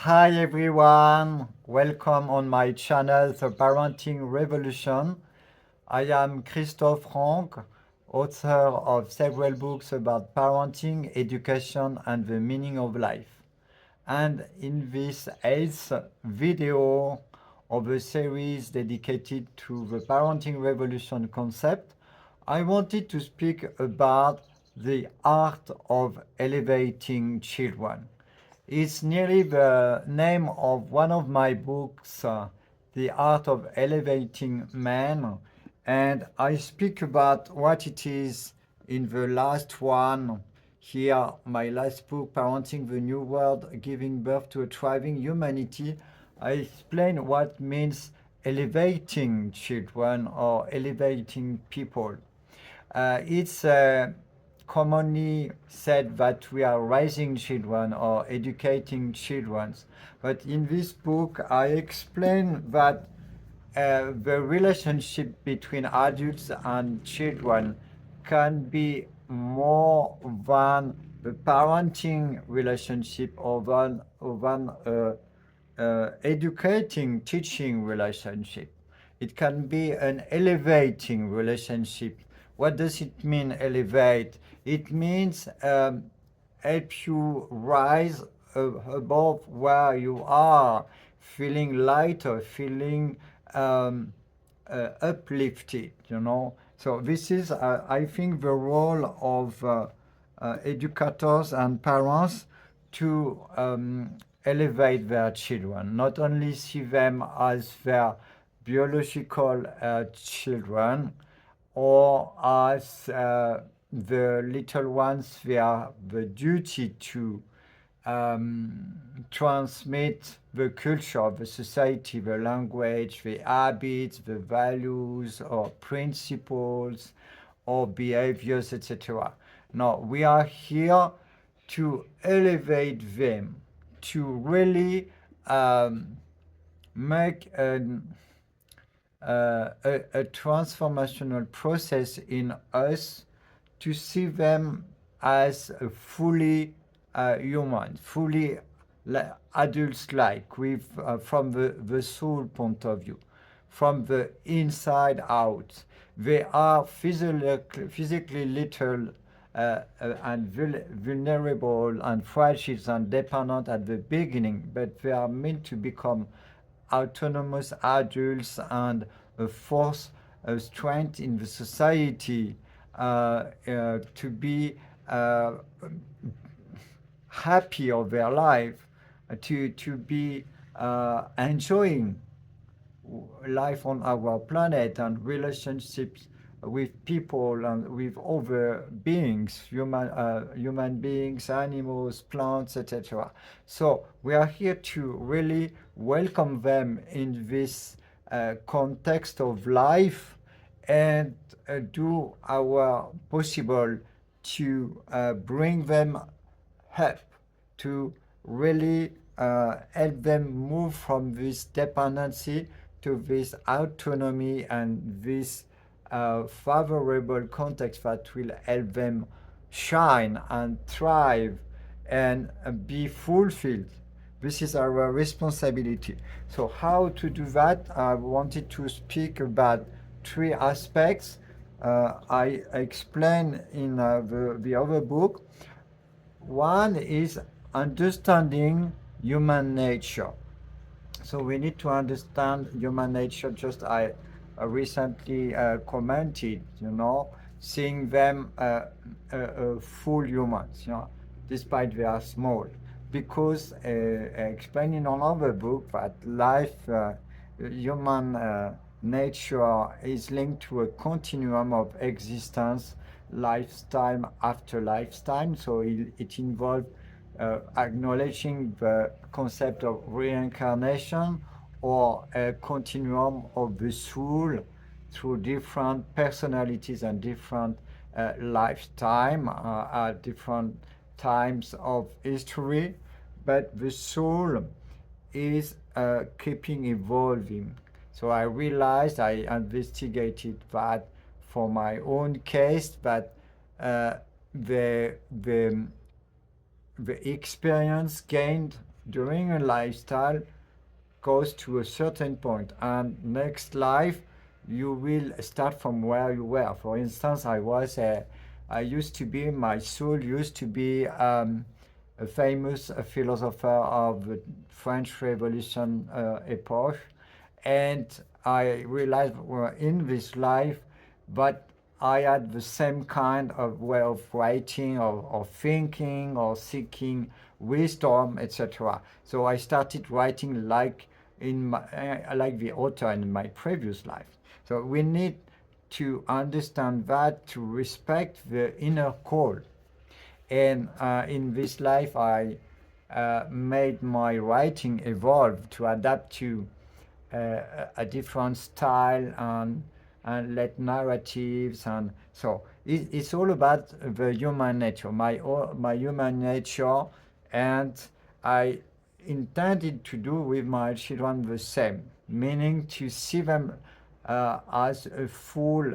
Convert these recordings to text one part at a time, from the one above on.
Hi everyone, welcome on my channel, The Parenting Revolution. I am Christophe Franck, author of several books about parenting, education, and the meaning of life. And in this eighth video of a series dedicated to the parenting revolution concept, I wanted to speak about the art of elevating children. It's nearly the name of one of my books, The Art of Elevating Man, and I speak about what it is in the last one. Here, my last book, Parenting the New World, Giving Birth to a Thriving Humanity, I explain what means elevating children or elevating people. It's commonly said that we are raising children or educating children. But in this book, I explain that the relationship between adults and children can be more than the parenting relationship or than educating, teaching relationship. It can be an elevating relationship. What does it mean, elevate? It means help you rise above where you are, feeling lighter, feeling uplifted, you know. So this is, I think, the role of educators and parents to elevate their children, not only see them as their biological children or as the little ones they have the duty to transmit the culture, the society, the language, the habits, the values or principles or behaviors, etc. No, we are here to elevate them, to really make a transformational process in us to see them as fully human, fully adults-like, with from the soul point of view, from the inside out. They are physically little and vulnerable and fragile and dependent at the beginning, but they are meant to become autonomous adults and a force, a strength in the society, to be happy of their life, to be enjoying life on our planet and relationships with people and with other beings, human beings, animals, plants, etc. So we are here to really welcome them in this context of life and do our possible to bring them help to really help them move from this dependency to this autonomy and this favorable context that will help them shine and thrive and be fulfilled. This is our responsibility. So how to do that? I wanted to speak about three aspects. I explain in the other book. One is understanding human nature. So we need to understand human nature. Just I recently commented, you know, seeing them full humans, you know, despite they are small. Because explaining on another book that life, human nature is linked to a continuum of existence, lifetime after lifetime. So it involves acknowledging the concept of reincarnation or a continuum of the soul through different personalities and different lifetime at different times of history, but the soul is keeping evolving. So I realized, I investigated that for my own case, that uh, the the experience gained during a lifestyle goes to a certain point, and next life you will start from where you were. For instance, I used to be, my soul used to be a famous philosopher of the French Revolution epoch, and I realized in this life that I had the same kind of way of writing or thinking or seeking wisdom, etc. So I started writing like the author in my previous life. So we need to understand that, to respect the inner call. And in this life, I made my writing evolve to adapt to a different style and let narratives, and so it's all about the human nature, my human nature, and I intended to do with my children the same, meaning to see them as a full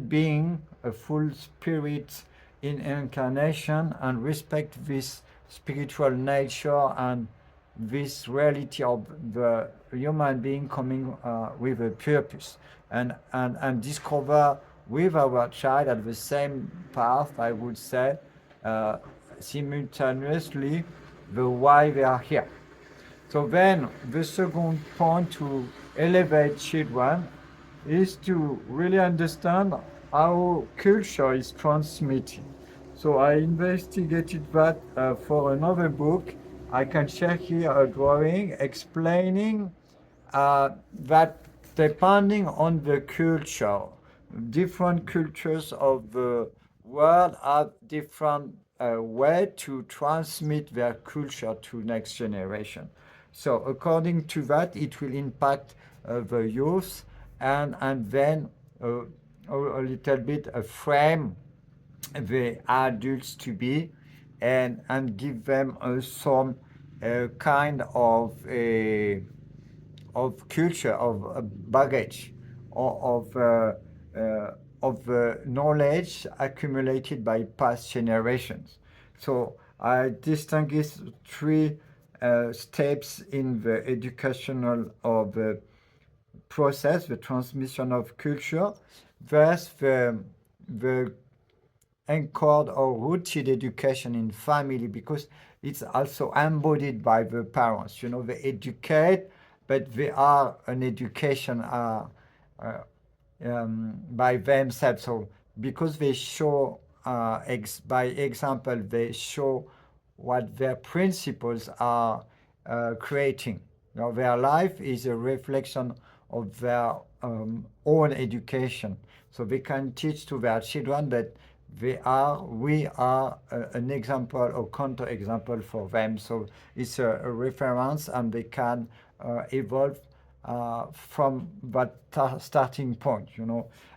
being, a full spirit in incarnation, and respect this spiritual nature and this reality of the human being coming with a purpose, and discover with our child at the same path, I would say, uh, simultaneously, the why they are here. So then the second point to elevate children is to really understand how culture is transmitted. So I investigated that for another book. I can share here a drawing explaining that depending on the culture, different cultures of the world have different way to transmit their culture to next generation. So according to that, it will impact the youth, and then a little bit frame the adults to be, and give them some kind of culture, of baggage, of knowledge accumulated by past generations. So I distinguish three steps in the educational of the process, the transmission of culture. First, the anchored or rooted education in family, because it's also embodied by the parents. They educate, but they are an education uh, by themselves. So because they show, by example, they show what their principles are creating. Their life is a reflection of their own education. So they can teach to their children that we are an example or counter-example for them. So it's a reference, and they can evolve from that starting point.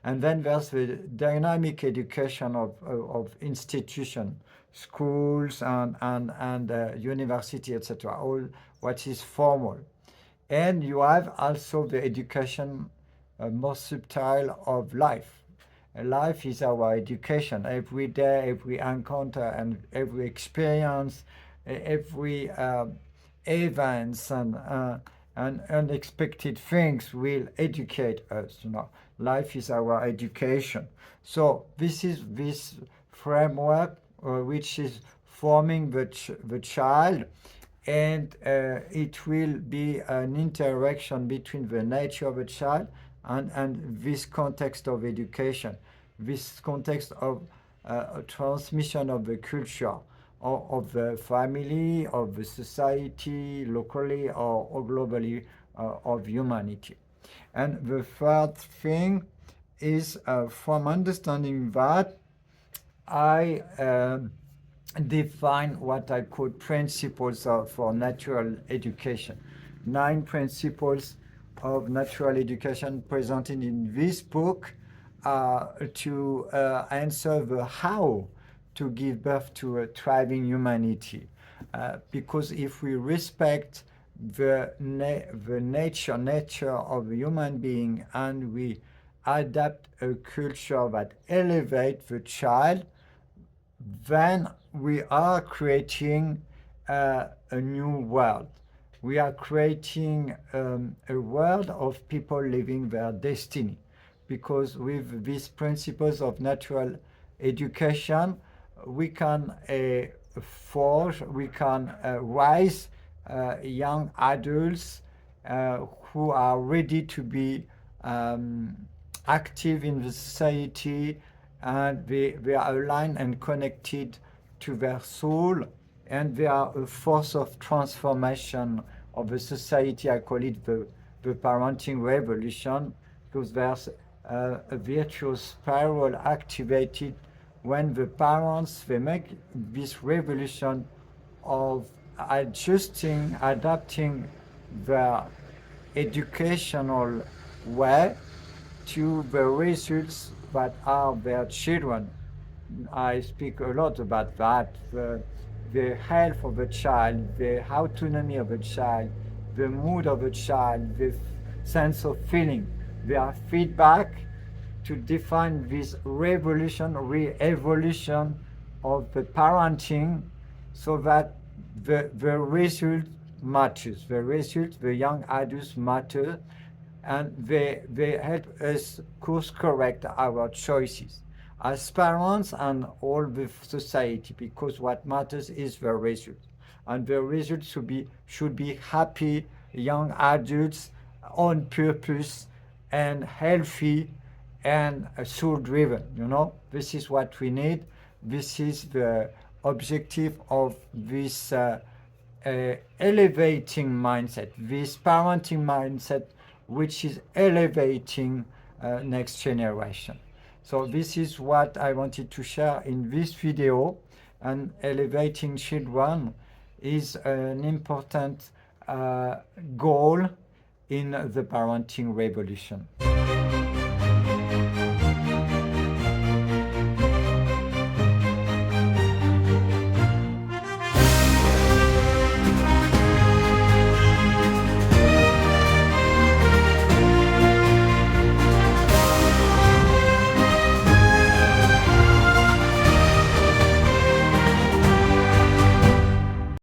And then there's the dynamic education of institution, schools and university, etc. All what is formal. And you have also the education more subtle of life. Life is our education. Every day, every encounter, and every experience, every events and unexpected things will educate us. Life is our education. So this is this framework which is forming the child, and it will be an interaction between the nature of a child and this context of education, this context of transmission of the culture of the family, of the society, locally or globally, of humanity. And the third thing is, from understanding that, I define what I call principles for natural education. 9 principles of natural education presented in this book to answer the how to give birth to a thriving humanity. Because if we respect the nature of a human being, and we adapt a culture that elevates the child, then we are creating a new world. We are creating a world of people living their destiny, because with these principles of natural education, we can forge, we can raise young adults who are ready to be um, active in the society, and they are aligned and connected to their soul, and they are a force of transformation of the society. I call it the parenting revolution, because there's a virtuous spiral activated when the parents, they make this revolution of adjusting, adapting their educational way to the results that are their children. I speak a lot about that. The health of the child, the autonomy of the child, the mood of the child, the sense of feeling. Their feedback to define this revolution, re-evolution of the parenting, so that the result matters. The result, the young adults matter, and they help us course correct our choices as parents and all the society, because what matters is the result, and the result should be happy young adults on purpose and healthy and soul driven. This is what we need. This is the objective of this elevating mindset, this parenting mindset, which is elevating next generation. So this is what I wanted to share in this video. And elevating children is an important goal in the parenting revolution.